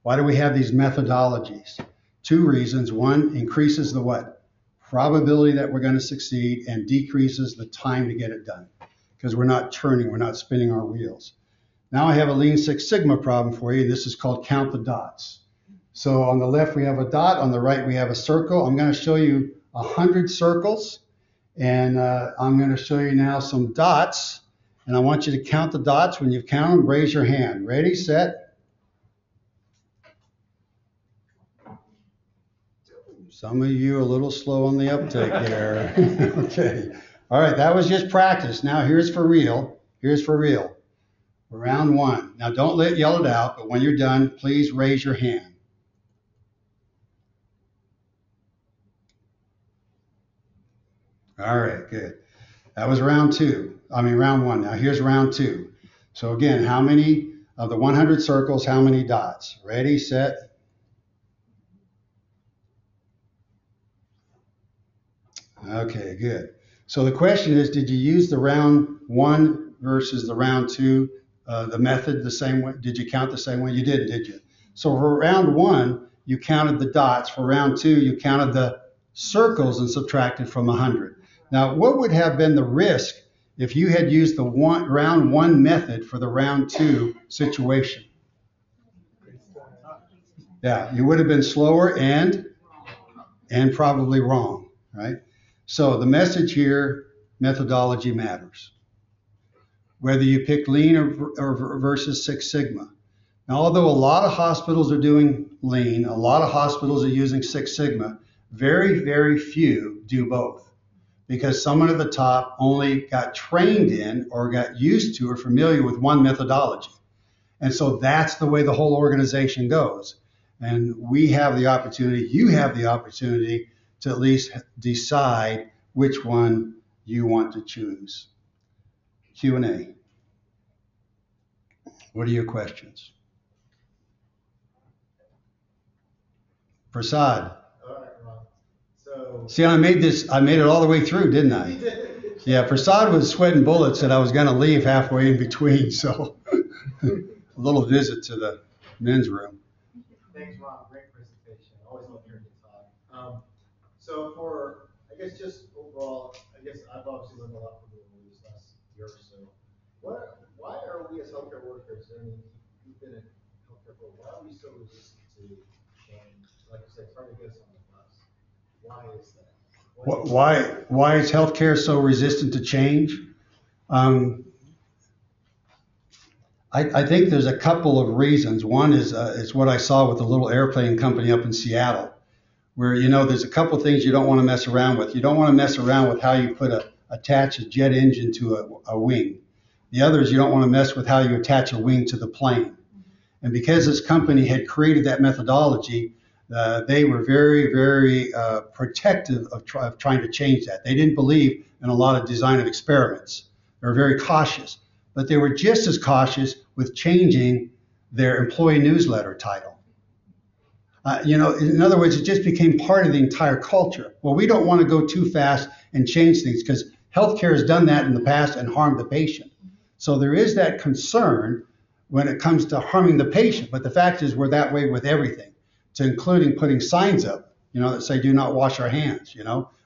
Why do we have these methodologies? 2 reasons. 1, increases the what? Probability that we're going to succeed, and decreases the time to get it done because we're not turning, we're not spinning our wheels. Now I have a Lean Six Sigma problem for you. This is called count the dots. So on the left, we have a dot. On the right, we have a circle. I'm going to show you 100 circles. And I'm going to show you now some dots. And I want you to count the dots. When you count them, raise your hand. Ready, set. Some of you are a little slow on the uptake there. Okay. All right, that was just practice. Now here's for real. Here's for real. Round one. Now don't yell it out, but when you're done, please raise your hand. All right, good. That was round one. Now here's round two. So again, how many of the 100 circles, how many dots? Ready, set. Okay, good. So the question is, did you use the round one versus the round two, the method the same way? Did you count the same way? You didn't, did you? So for round one, you counted the dots. For round two, you counted the circles and subtracted from 100. Now, what would have been the risk if you had used the round one method for the round two situation? Yeah, you would have been slower and probably wrong, right? So the message here, methodology matters. Whether you pick lean or versus Six Sigma. Now, although a lot of hospitals are doing lean, a lot of hospitals are using Six Sigma, very, very few do both. Because someone at the top only got trained in or got used to or familiar with one methodology. And so that's the way the whole organization goes. And we have the opportunity, you have the opportunity to at least decide which one you want to choose. Q&A. What are your questions? Prasad. All right, Ron. So. See, I made it all the way through, didn't I? You did. Yeah, Prasad was sweating bullets that I was going to leave halfway in between, so a little visit to the men's room. Thanks, Ron. Great presentation. Always love hearing you talk. So for, I guess just overall, I guess I've obviously learned a lot from you over this last year or so. Why are we as healthcare workers, and you've been in healthcare for a while, why are we so resistant to change? Like you said, it's hard to get us on the bus. Why is that? Why is healthcare so resistant to change? I think there's a couple of reasons. One is what I saw with the little airplane company up in Seattle, where there's a couple of things you don't want to mess around with. You don't want to mess around with how you attach a jet engine to a wing. The other is you don't want to mess with how you attach a wing to the plane. And because this company had created that methodology, they were very, very protective of trying to change that. They didn't believe in a lot of design and experiments. They were very cautious, but they were just as with changing their employee newsletter title. In other words, it just became part of the entire culture. Well, we don't want to go too fast and change things because healthcare has done that in the past and harmed the patient. So there is that concern when it comes to harming the patient. But the fact is we're that way with everything, to including putting signs up, that say do not wash our hands.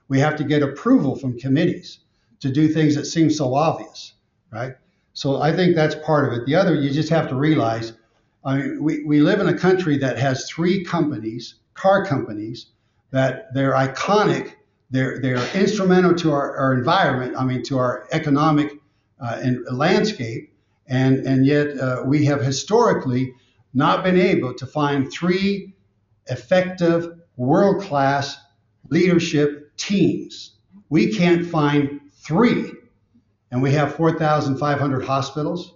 We have to get approval from committees to do things that seem so obvious, right? So I think that's part of it. The other, you just have to realize, we live in a country that has 3 companies, car companies, that they're iconic, they're instrumental to our environment, to our economic and landscape, and yet we have historically not been able to find 3 effective, world-class leadership teams. We can't find 3, and we have 4,500 hospitals.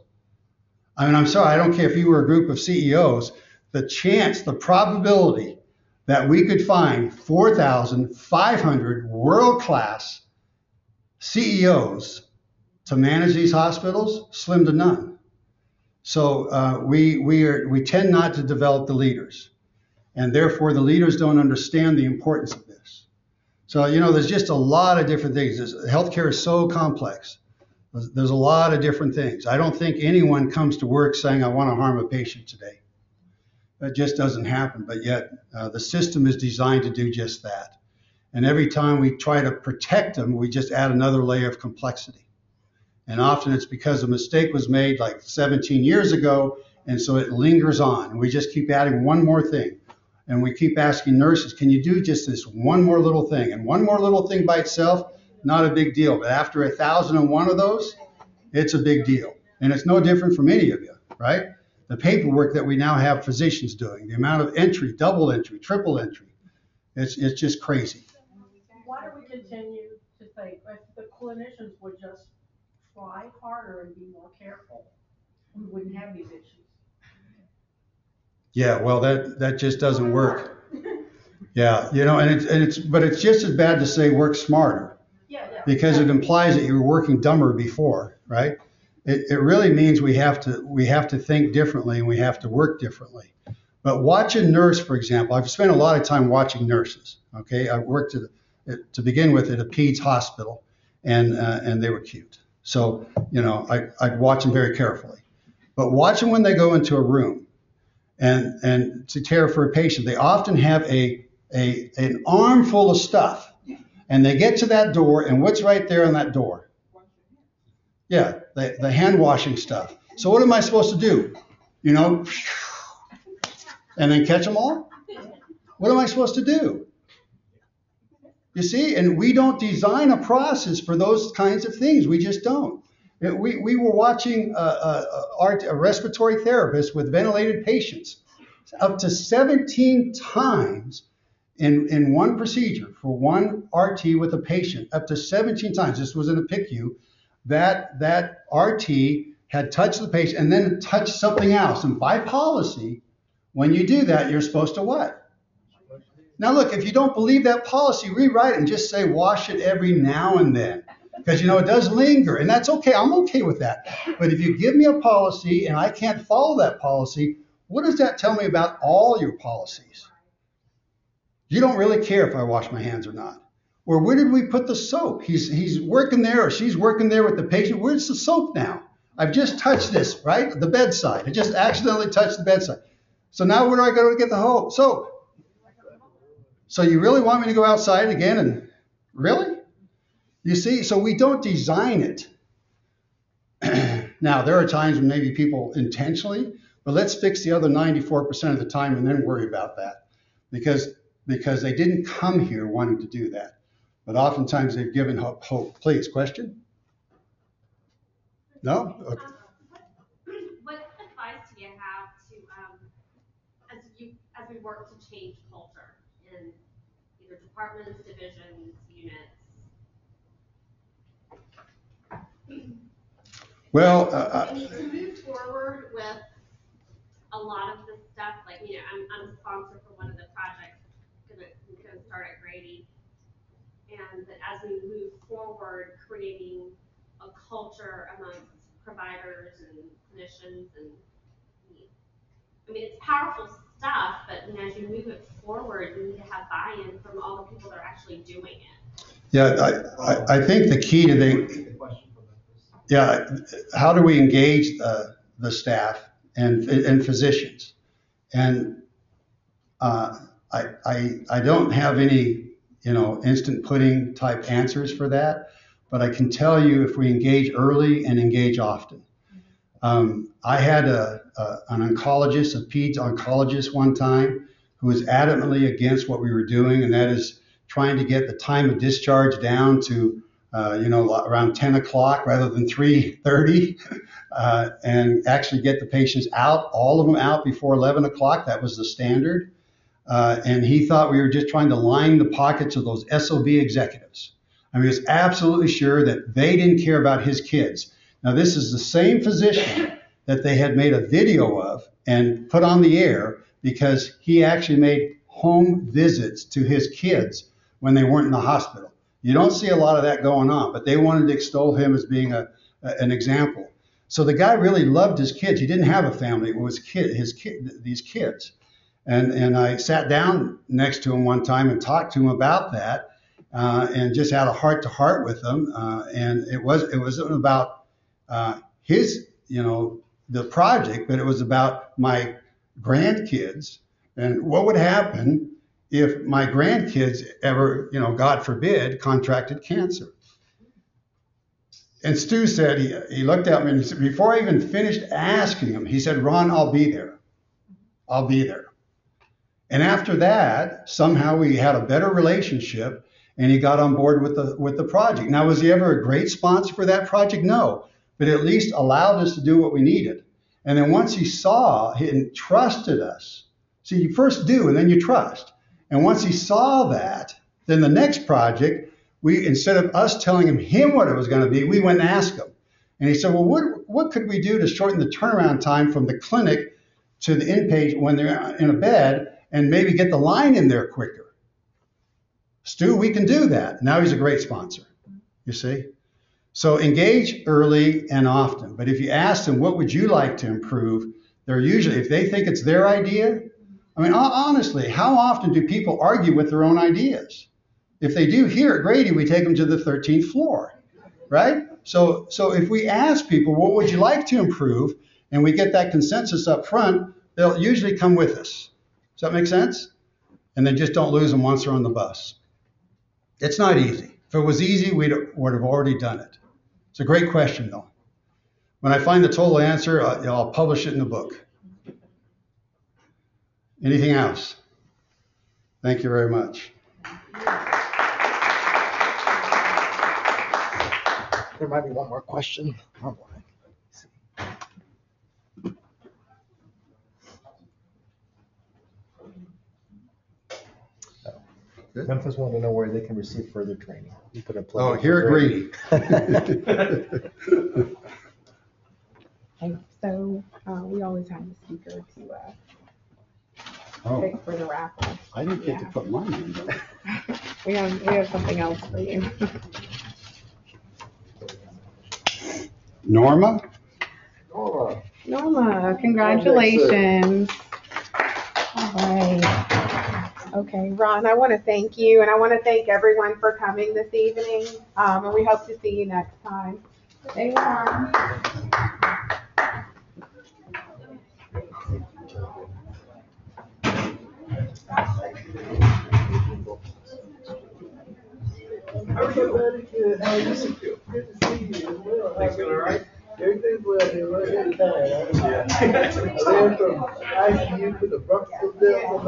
I'm sorry, I don't care if you were a group of CEOs, the probability that we could find 4,500 world-class CEOs to manage these hospitals, slim to none. So we tend not to develop the leaders, and therefore the leaders don't understand the importance of this. So, there's just a lot of different things. Healthcare is so complex. There's a lot of different things. I don't think anyone comes to work saying, I want to harm a patient today. That just doesn't happen, but yet the system is designed to do just that. And every time we try to protect them, we just add another layer of complexity. And often it's because a mistake was made like 17 years ago, and so it lingers on. And we just keep adding one more thing. And we keep asking nurses, can you do just this one more little thing? And one more little thing by itself, not a big deal. But after 1,001 of those, it's a big deal. And it's no different from any of you, right? The paperwork that we now have physicians doing, the amount of entry, double entry, triple entry, it's just crazy. Why do we continue to think if the clinicians would just try harder and be more careful, we wouldn't have these issues? Yeah, well, that just doesn't work. Yeah, but it's just as bad to say work smarter, because it implies that you were working dumber before, right? It really means we have to think differently and we have to work differently. But watch a nurse, for example. I've spent a lot of time watching nurses. Okay, I worked to begin with at a peds hospital, and they were cute. So I'd watch them very carefully. But watch them when they go into a room and to care for a patient. They often have an armful of stuff, and they get to that door, and what's right there on that door? Yeah, the hand washing stuff. So what am I supposed to do? And then catch them all? What am I supposed to do? You see, and we don't design a process for those kinds of things. We just don't. We were watching a respiratory therapist with ventilated patients up to 17 times in one procedure for one RT with a patient, up to 17 times. This was in a PICU. That RT had touched the patient and then touched something else. And by policy, when you do that, you're supposed to what? Now look, if you don't believe that policy, rewrite it and just say wash it every now and then. Because it does linger, and that's okay. I'm okay with that. But if you give me a policy and I can't follow that policy, what does that tell me about all your policies? You don't really care if I wash my hands or not. Or where did we put the soap? He's working there or she's working there with the patient. Where's the soap now? I've just touched this, right? The bedside. I just accidentally touched the bedside. So now where do I go to get the soap? So you really want me to go outside again and really? You see, so we don't design it. Now, there are times when maybe people intentionally, but let's fix the other 94% of the time and then worry about that. Because they didn't come here wanting to do that. But oftentimes they've given hope. Please, question? No? Okay. What advice do you have to, as we work to change culture in either departments, divisions, units? Well, we need to move forward with a lot of the stuff. Like, I'm a sponsor for one of the projects gonna start at Grady, and that as we move forward, creating a culture amongst providers and clinicians, and it's powerful stuff. But as you move it forward, you need to have buy-in from all the people that are actually doing it. Yeah, I think the key to how do we engage the staff and physicians? And I don't have any instant pudding type answers for that, but I can tell you if we engage early and engage often. I had an oncologist, a peds oncologist one time, who was adamantly against what we were doing, and that is trying to get the time of discharge down to around 10 o'clock rather than 3:30, and actually get the patients out, all of them out before 11 o'clock. That was the standard. And he thought we were just trying to line the pockets of those SOB executives. I mean, he was absolutely sure that they didn't care about his kids. Now, this is the same physician that they had made a video of and put on the air because he actually made home visits to his kids when they weren't in the hospital. You don't see a lot of that going on, but they wanted to extol him as being an example. So the guy really loved his kids. He didn't have a family. It was these kids. And I sat down next to him one time and talked to him about that, and just had a heart-to-heart with him. And it wasn't about his, the project, but it was about my grandkids and what would happen if my grandkids ever, God forbid, contracted cancer. And Stu said, he looked at me and he said, before I even finished asking him, he said, Ron, I'll be there. I'll be there. And after that, somehow we had a better relationship and he got on board with the project. Now, was he ever a great sponsor for that project? No, but at least allowed us to do what we needed. And then once he saw and trusted us, see, you first do and then you trust. And once he saw that, then the next project, we, instead of us telling him what it was going to be, we went and asked him. And he said, well, what could we do to shorten the turnaround time from the clinic to the inpatient when they're in a bed and maybe get the line in there quicker? Stu, we can do that. Now he's a great sponsor, you see? So engage early and often. But if you ask them, what would you like to improve? They're usually, if they think it's their idea, I mean, honestly, how often do people argue with their own ideas? If they do here at Grady, we take them to the 13th floor, right? So if we ask people, what would you like to improve? And we get that consensus up front, they'll usually come with us. Does that make sense? And then just don't lose them once they're on the bus. It's not easy. If it was easy, we would have already done it. It's a great question, though. When I find the total answer, I'll publish it in the book. Anything else? Thank you very much. There might be one more question. Memphis wanted to know where they can receive further training. You put a plug in Here at Grady. And so we always have a speaker to pick for the raffle. I didn't get to put mine in, though. We have something else for you. Norma? Norma, congratulations. All right. Okay, Ron, I want to thank you, and I want to thank everyone for coming this evening, and we hope to see you next time. Stay warm. How are you? Very good. How are you? Good to see you as well. Things going all right? Everything's well here. We're ahead of time. Yeah. I ran from ICU to the Bronx Hotel from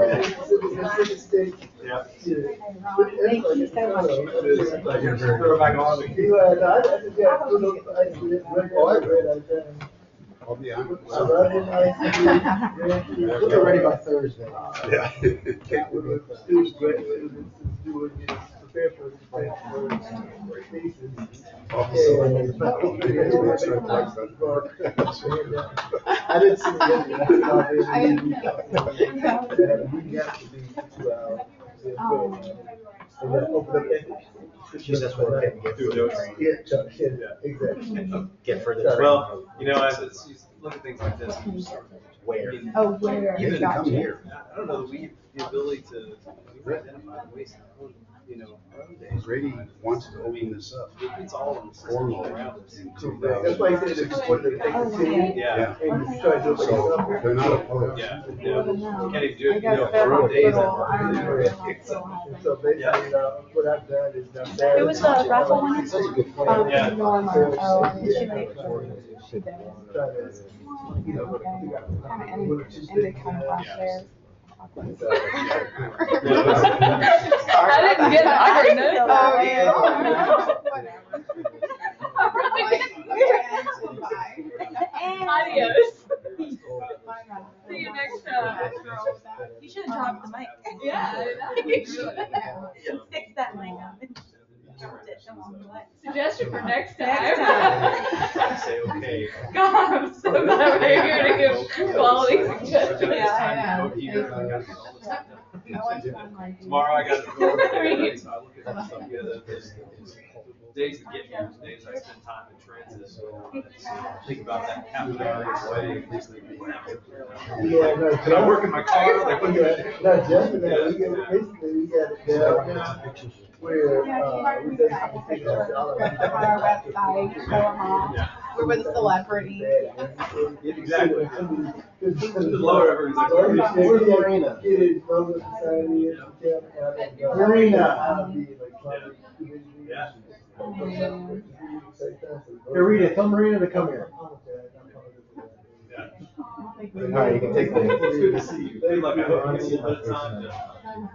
Mississippi State. Yeah. Thank you so much. Throw back on. I just got put up ICU. I'll be on. I run in ICU. We'll get ready by Thursday. Yeah. Students, grad students, doing prepare for cases. I didn't see She's just what they get through. Exactly. Get further. Well, as you look at things like this, you start Where? Oh, where? even Gotcha. come here. I don't know that we have the ability to identify waste our own days. Grady wants to open this up. It's all in the system Formally around us. in That's why I said it's important to take the city. Yeah. And you try to do it So yourself. they're not opposed. Yeah. You can't even do I it, guess our own days. hospital, I don't know if the hospital has it. So basically, what I've done is done that. Who was the raffle winner? Such a good plan. Norma, oh, and she made sure she did it. You know, Okay. Kind of ended kind of last there. I didn't get it. I didn't know. Oh, yeah. Adios. See you next time. You should have dropped the mic. Yeah. You should. Fix that mic up. Dropped it along the way. Suggestion for next time. Next time. Say, okay. God, I'm so glad we're here to give quality suggestions. Yeah, I know. Tomorrow I got to go over there, so I look at that stuff, those days that get me, those days I spend time in transit, so I think about that half an hour each way, these things. Yeah, no, And I work in my car, like, what do you? not just for that, we get, basically, we got it down now where, we just have to take out all of On our website, show them off. We're with a celebrity. Exactly. Lower everybody's like, Where's the arena? It is from the society, arena. Yeah. Here, Rita, tell Marina to come here. I don't think All right, you can take the. It's good to see you. Good luck. I hope you get a little bit of time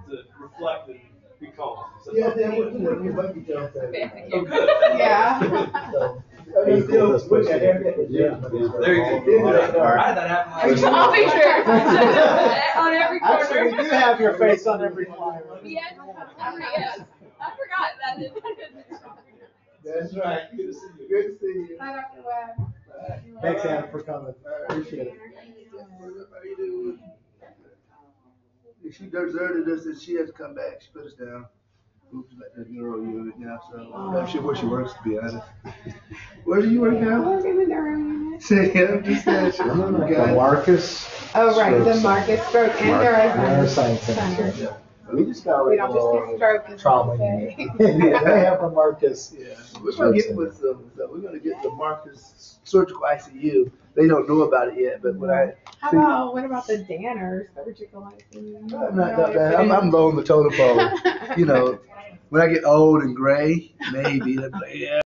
to reflect and be calm. So- Yeah, they would, we might be done. Oh, good. Yeah. So, I mean, still, look at everything. Yeah. There you go. All right, that happened. I'll be sure. On every corner. Actually, we do have your face on every flyer. Yeah, yes. I forgot that. That's right. Good to see you. Good to see you. Bye, Dr. Webb. Thanks, Anna, for coming. Appreciate it. How you doing? She deserted us and she has to come back. She put us down. Oops, like the neuro unit now, so I'm not sure where she works, to be honest. Where do you work I now? work in the neuro unit. Say, I'm just saying. The Marcus. Oh, right, the Marcus Stroke and Neuroscience Center. Center. We just got We don't just do stroke, as trauma. they say. Yeah, they have the Marcus. Yeah, we're gonna get with them. So we're gonna get the Marcus Surgical ICU. They don't know about it yet, but when What about the Danner surgical ICU? I'm not that bad. I'm low on the totem pole. You know, when I get old and gray, maybe. Yeah,